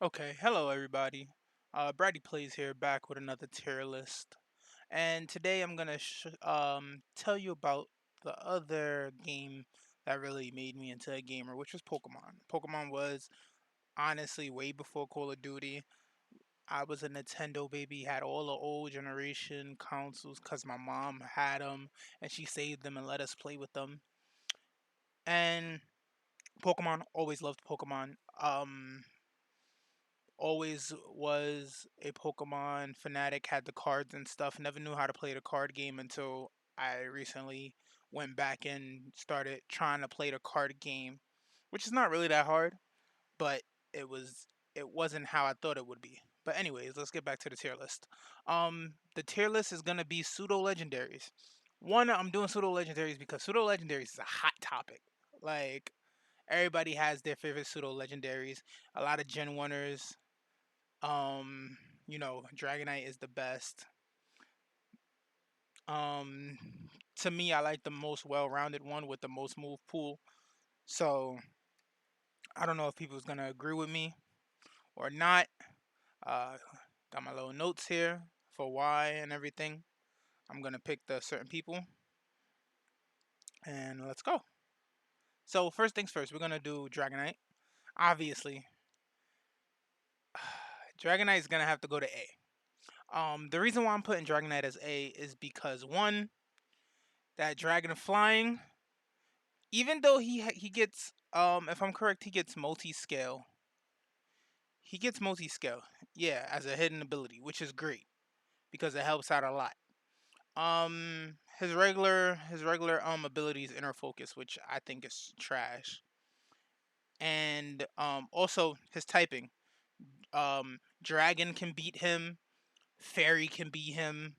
Okay, hello everybody. Brady Plays here, back with another tier list, and today I'm gonna tell you about the other game that really made me into a gamer, which was Pokemon. Pokemon was honestly way before Call of Duty. I was a Nintendo baby, had all the old generation consoles because my mom had them, and she saved them and let us play with them. And Pokemon, always loved Pokemon. Always was a Pokemon fanatic, had the cards and stuff. Never knew how to play the card game until I recently went back and started trying to play the card game, which is not really that hard, but it wasn't how I thought it would be. But anyways, let's get back to the tier list. The tier list is gonna be pseudo legendaries. One, I'm doing pseudo legendaries because pseudo legendaries is a hot topic. Like everybody has their favorite pseudo legendaries. A lot of Gen 1ers, um, Dragonite is the best. To me, I like the most well-rounded one with the most move pool. So I don't know if people's gonna agree with me or not. Uh, got my little notes here for why and everything. I'm gonna pick the certain people and let's go. So first things first, we're gonna do Dragonite. Obviously, Dragonite is gonna have to go to A. The reason why I'm putting Dragonite as A is because one, that dragon flying, even though he gets if I'm correct, he gets multi-scale. He gets multi-scale. Yeah, as a hidden ability, which is great because it helps out a lot. His regular ability is inner focus, which I think is trash. And also his typing. Dragon can beat him, fairy can beat him,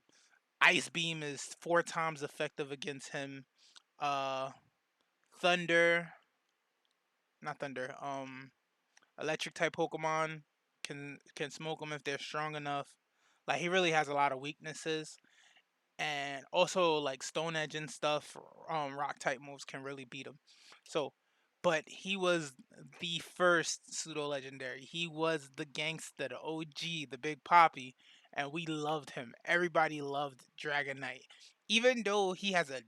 ice beam is 4 times effective against him. Uh thunder, not thunder. Electric type Pokemon can smoke them if they're strong enough. Like he really has a lot of weaknesses, and also like Stone Edge and stuff. Rock type moves can really beat him. So, but he was the first pseudo legendary. He was the gangster, the OG, the Big Poppy, and we loved him. Everybody loved Dragonite, even though he has a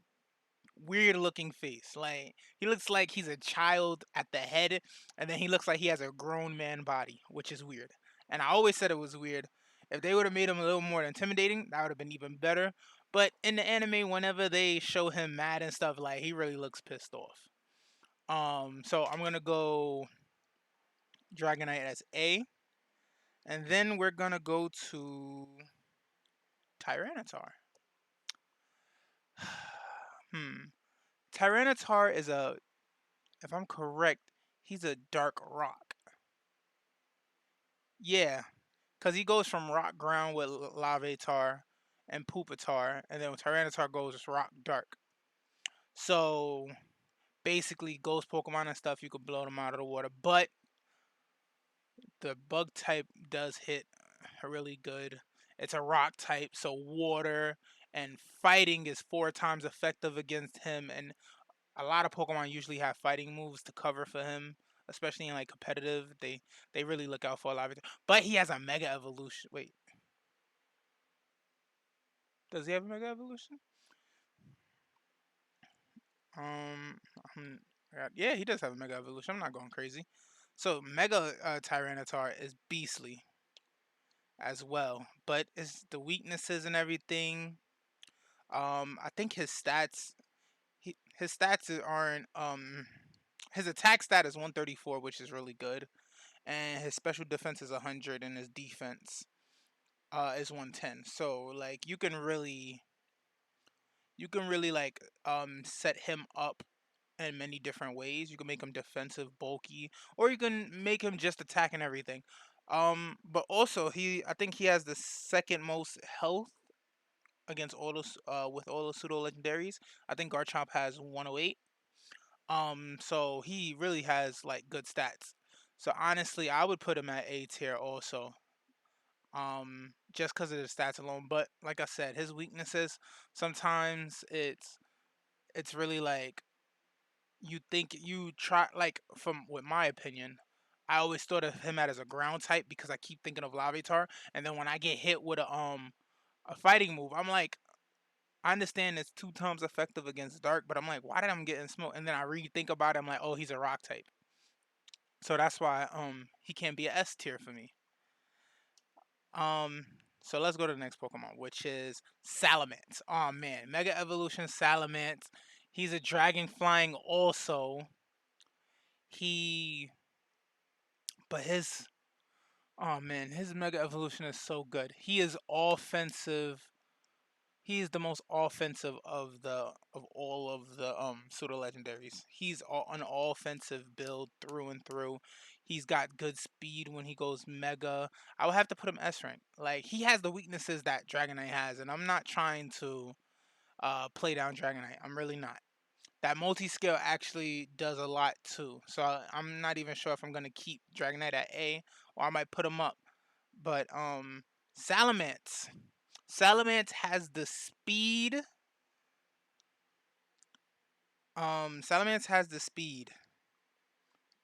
weird looking face. Like he looks like he's a child at the head, and then he looks like he has a grown man body, which is weird. And I always said it was weird. If they would have made him a little more intimidating, that would have been even better. But in the anime, whenever they show him mad and stuff, like he really looks pissed off. So I'm gonna go Dragonite as A, and then we're gonna go to Tyranitar. Hmm. Tyranitar is a, if I'm correct, he's a dark rock. Yeah, because he goes from rock ground with Lavatar and Pupitar, and then when Tyranitar goes, it's rock dark. So basically, ghost Pokemon and stuff, you could blow them out of the water. But the bug type does hit really good. It's a rock type, so water and fighting is 4 times effective against him. And a lot of Pokemon usually have fighting moves to cover for him, especially in like competitive. They really look out for a lot of it. But he has a Mega Evolution. Wait, does he have a Mega Evolution? Um, yeah, he does have a Mega Evolution. I'm not going crazy. So Mega Tyranitar is beastly as well, but it's the weaknesses and everything. I think his stats aren't his attack stat is 134, which is really good, and his special defense is 100, and his defense is 110. So like you can really like set him up in many different ways. You can make him defensive, bulky, or you can make him just attack and everything. But also I think he has the second most health against all those with all the pseudo legendaries. I think Garchomp has 108. So he really has like good stats. So honestly, I would put him at A tier also. Just because of the stats alone. But like I said, his weaknesses sometimes it's really like you think you try, like from with my opinion, I always thought of him as a ground type because I keep thinking of Larvitar, and then when I get hit with a fighting move, I'm like, I understand it's 2 times effective against Dark, but I'm like, why did I'm getting smoked? And then I rethink about it, I'm like, oh, he's a rock type. So that's why he can't be a S tier for me. Um so let's go to the next Pokemon, which is Salamence. Oh man, Mega Evolution Salamence. He's a dragon flying also. He but his oh man, his Mega Evolution is so good. He is offensive. He is the most offensive of all of the pseudo legendaries. He's an offensive build through and through. He's got good speed when he goes mega. I would have to put him S rank. Like he has the weaknesses that Dragonite has, and I'm not trying to play down Dragonite. I'm really not. That multi scale actually does a lot too. So I'm not even sure if I'm gonna keep Dragonite at A or I might put him up. But Salamence. Salamence has the speed. Salamence has the speed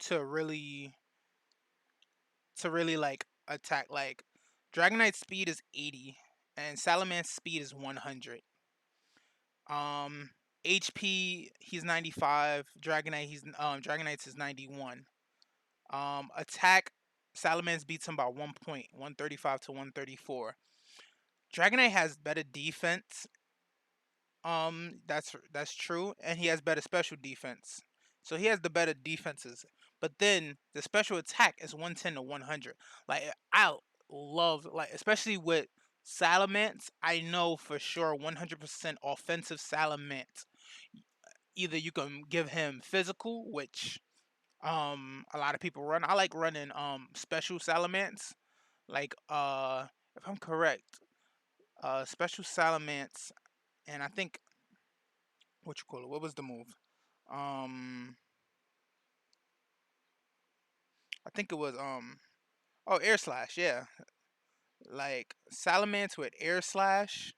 to really like attack. Like Dragonite's speed is 80 and Salamance's speed is 100. Um HP he's 95. Dragonite's is 91. Attack Salamence beats him by 1 point, 135 to 134. Dragonite has better defense. That's true, and he has better special defense. So he has the better defenses. But then the special attack is 110 to 100. Like I love like especially with Salamence, I know for sure 100% offensive Salamence. Either you can give him physical, which a lot of people run. I like running special Salamence. Like if I'm correct, special Salamence, and I think what you call it? What was the move? Um, I think it was oh, air slash. Yeah, like Salamence with air slash.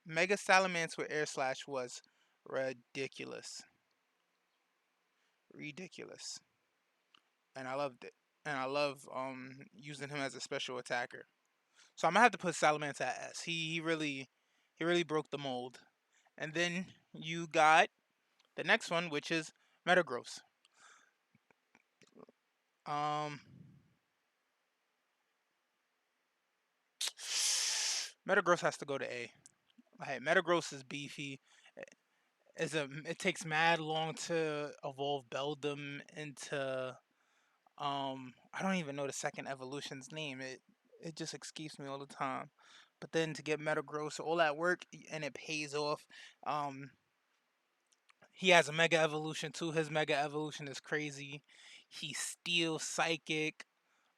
Mega Salamence with air slash was ridiculous, ridiculous, and I loved it. And I love using him as a special attacker. So I'm gonna have to put Salamence at S. He really broke the mold. And then you got the next one, which is Metagross. Um, Metagross has to go to A. Like Metagross is beefy. It takes mad long to evolve Beldum into I don't even know the second evolution's name. It just escapes me all the time. But then to get Metagross, all that work and it pays off. Um, he has a Mega Evolution too. His Mega Evolution is crazy. He steals Psychic.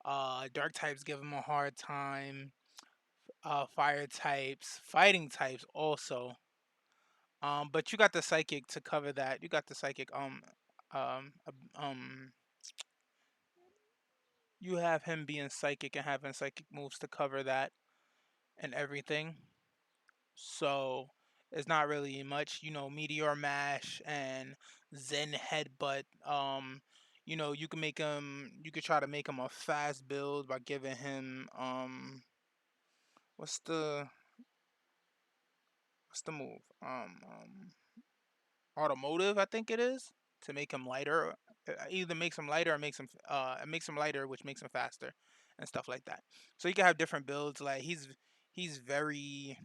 Dark types give him a hard time. Fire types, fighting types also. But you got the psychic to cover that. You got the psychic. Um. You have him being psychic and having psychic moves to cover that and everything. So it's not really much. Meteor Mash and Zen Headbutt. You can make him. You could try to make him a fast build by giving him What's the move? Automotive, I think it is, to make him lighter. Either makes him lighter or makes him lighter, which makes him faster, and stuff like that. So you can have different builds. Like he's very.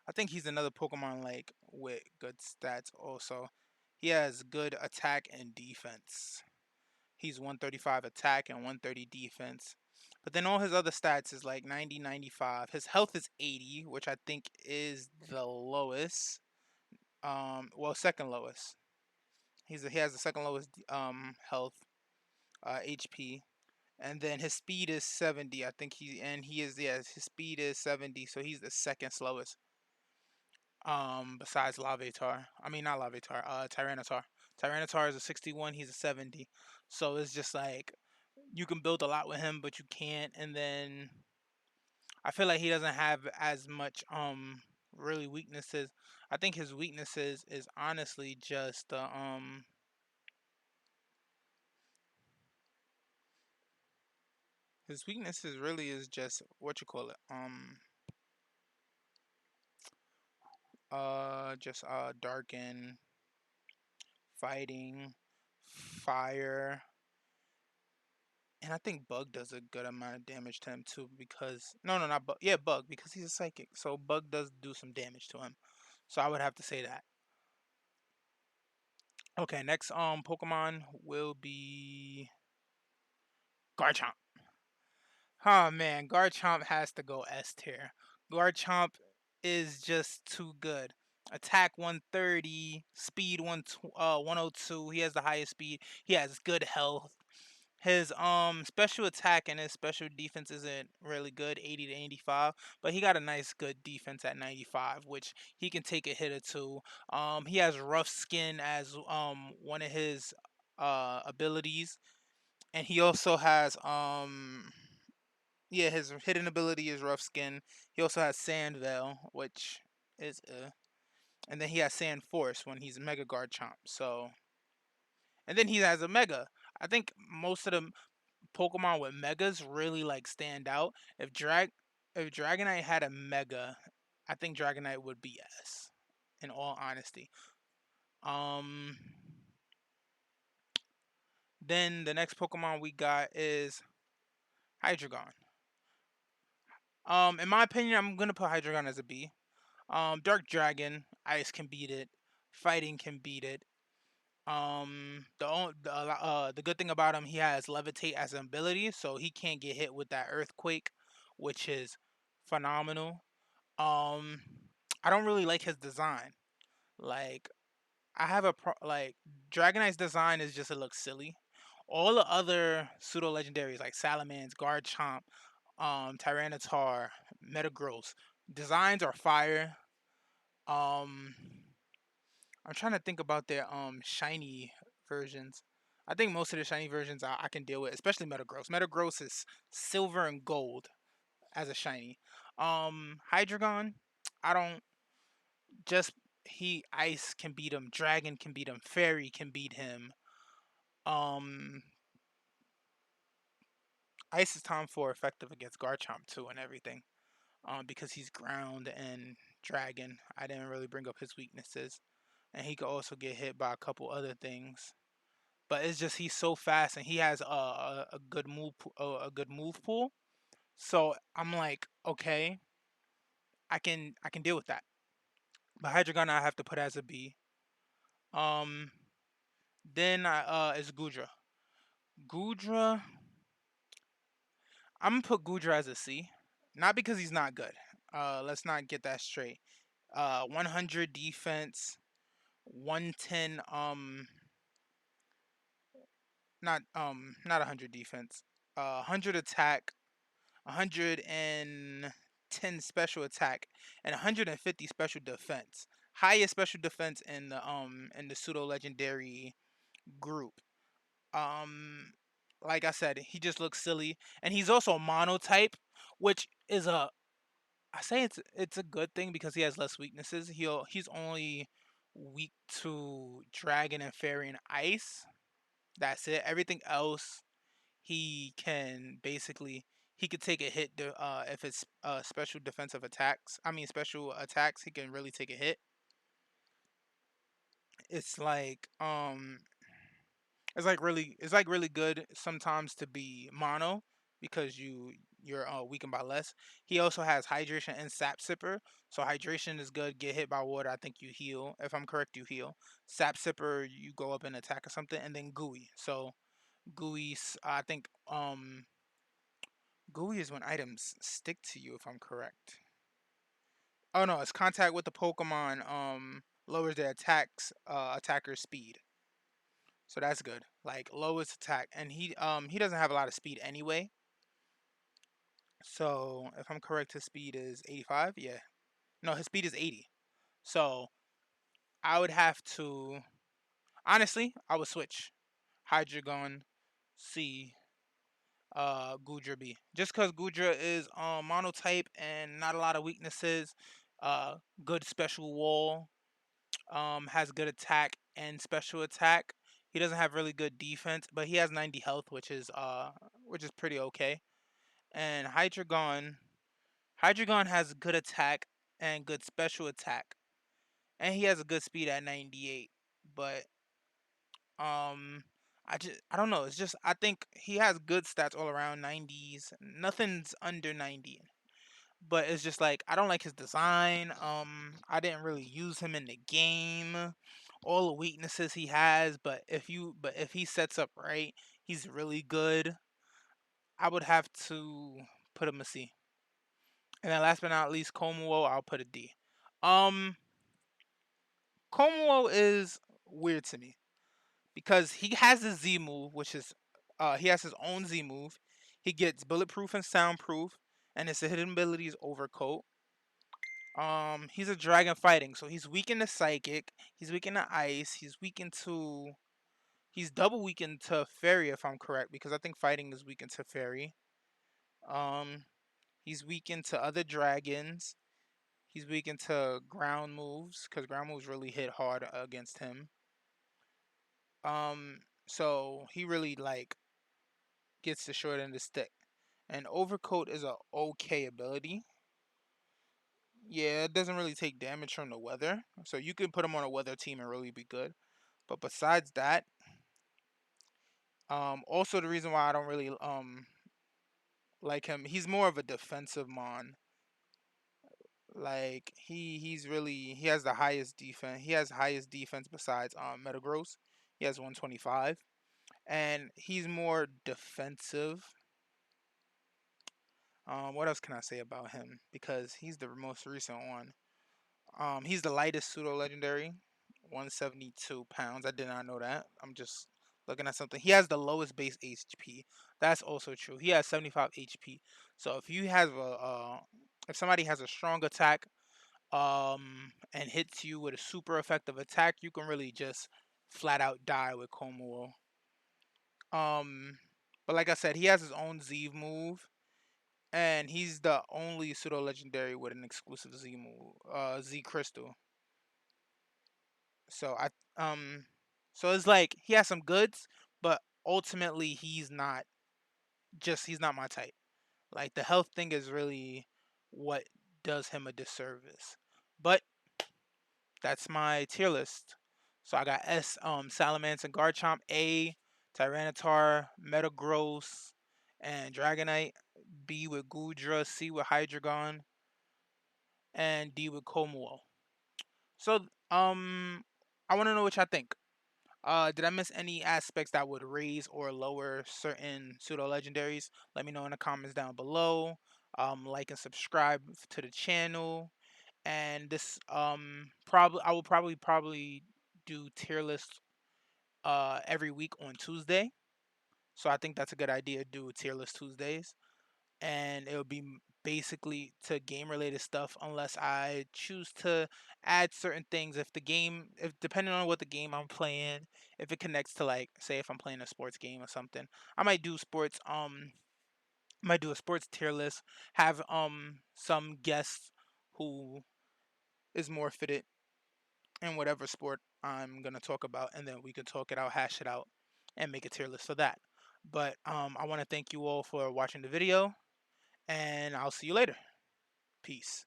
I think he's another Pokemon like with good stats. Also, he has good attack and defense. He's 135 attack and 130 defense. But then all his other stats is like 90, 95. His health is 80, which I think is the lowest. Well, second lowest. He has the second lowest health, HP, and then his speed is 70. I think he is his speed is 70, so he's the second slowest. Besides Larvitar, I mean not Larvitar, Tyranitar. Tyranitar is a 61. He's a 70. So it's just like you can build a lot with him, but you can't. And then I feel like he doesn't have as much really weaknesses. I think his weaknesses is honestly just His weaknesses really is just what you call it. Just darken, fighting, fire, and I think Bug does a good amount of damage to him too. Because no, not Bug. Yeah, Bug because he's a psychic. So Bug does do some damage to him. So I would have to say that. Okay, next Pokemon will be Garchomp. Oh man, Garchomp has to go S tier. Garchomp is just too good. Attack 130, speed 102. He has the highest speed. He has good health. His special attack and his special defense isn't really good, 80 to 85, but he got a nice good defense at 95, which he can take a hit or two. He has rough skin as one of his abilities, and he also has yeah, his hidden ability is rough skin. He also has sand veil, which is and then he has sand force when he's Mega Garchomp. So and then he has a Mega. I think most of the Pokemon with Megas really like stand out. If Dragonite had a Mega, I think Dragonite would be S. In all honesty. Um. Then the next Pokemon we got is Hydra Gong. In my opinion, I'm gonna put Hydra Gong as a B. Dark Dragon, Ice can beat it. Fighting can beat it. The good thing about him, he has Levitate as an ability, so he can't get hit with that Earthquake, which is phenomenal. Um, I don't really like his design. Like, I have like Dragonite's design is just it looks silly. All the other pseudo legendaries like Salamence, Garchomp, Tyranitar, Metagross, designs are fire. Um, I'm trying to think about their shiny versions. I think most of the shiny versions I can deal with, especially Metagross. Metagross is silver and gold as a shiny. Hydreigon, I don't just he ice can beat him, dragon can beat him, fairy can beat him. Um Ice is time for effective against Garchomp too and everything. Because he's ground and dragon. I didn't really bring up his weaknesses. And he could also get hit by a couple other things. But it's just he's so fast and he has a good a good move pool. So I'm like, okay, I can deal with that. But Hydreigon I have to put as a B. Um, then is Gudra. Gudra, I'm gonna put Gudra as a C, not because he's not good. Let's not get that straight. 100 defense, 110 not 100 defense, 100 attack, 110 special attack, and 150 special defense. Highest special defense in the pseudo legendary group. Um, like I said, he just looks silly, and he's also monotype, which is a I say it's a good thing because he has less weaknesses. He's only weak to dragon and fairy and ice. That's it. Everything else he can basically he could take a hit if it's special defensive attacks. I mean special attacks. He can really take a hit. It's like it's like really good sometimes to be mono because you're weakened by less. He also has hydration and sap sipper. So hydration is good. Get hit by water, I think you heal. If I'm correct, you heal. Sap sipper, you go up and attack or something, and then gooey. So gooey, I think gooey is when items stick to you. If I'm correct. Oh no, it's contact with the Pokemon lowers their attacker's speed. So that's good. Like lowest attack, and he doesn't have a lot of speed anyway. So if I'm correct, his speed is 85. Yeah, no, his speed is 80. So I would have to honestly, I would switch Hydreigon C, Gudra B, just because Gudra is monotype and not a lot of weaknesses. Good special wall. Has good attack and special attack. He doesn't have really good defense, but he has 90 health, which is pretty okay. And Hydra Gong has good attack and good special attack, and he has a good speed at 98. But um, I don't know. It's just I think he has good stats all around 90s. Nothing's under 90. But it's just like I don't like his design. I didn't really use him in the game. All the weaknesses he has, but if he sets up right, he's really good. I would have to put him a C. And then last but not least, Komuo, I'll put a D. Um, Komuo is weird to me because he has a Z move, which is he has his own Z move. He gets bulletproof and soundproof, and his hidden ability is overcoat. He's a dragon fighting, so he's weak into psychic. He's weak into ice. He's weak into. He's double weak into fairy, if I'm correct, because I think fighting is weak into fairy. Um, he's weak into other dragons. He's weak into ground moves, because ground moves really hit hard against him. So he really like gets the short end of the stick. And overcoat is a okay ability. Yeah, it doesn't really take damage from the weather, so you can put him on a weather team and really be good. But besides that, also the reason why I don't really like him, he's more of a defensive mon. Like he has the highest defense. He has highest defense besides Metagross. He has 125, and he's more defensive. What else can I say about him? Because he's the most recent one. He's the lightest pseudo legendary, 172 pounds. I did not know that. I'm just looking at something. He has the lowest base HP. That's also true. He has 75 HP. So if you have if somebody has a strong attack, and hits you with a super effective attack, you can really just flat out die with Komuo. Um, but like I said, he has his own Z move, and he's the only pseudo legendary with an exclusive Z move, Z crystal. So um so it's like he has some goods, but ultimately he's not my type. Like the health thing is really what does him a disservice. But that's my tier list. So I got S Salamence and Garchomp, A Tyranitar, Metagross, and Dragonite, B with Gudra, C with Hydra Gong, and D with Komuo. So I want to know what y'all think. Did I miss any aspects that would raise or lower certain pseudo legendaries? Let me know in the comments down below. Like and subscribe to the channel. And this probably I will probably do tier list every week on Tuesday. So I think that's a good idea to do tier list Tuesdays, and it'll be basically to game related stuff unless I choose to add certain things if the game if depending on what the game I'm playing, if it connects to like say if I'm playing a sports game or something, I might do sports might do a sports tier list, have some guests who is more fitted in whatever sport I'm gonna talk about, and then we can talk it out, hash it out, and make a tier list for that. But I want to thank you all for watching the video, and I'll see you later. Peace.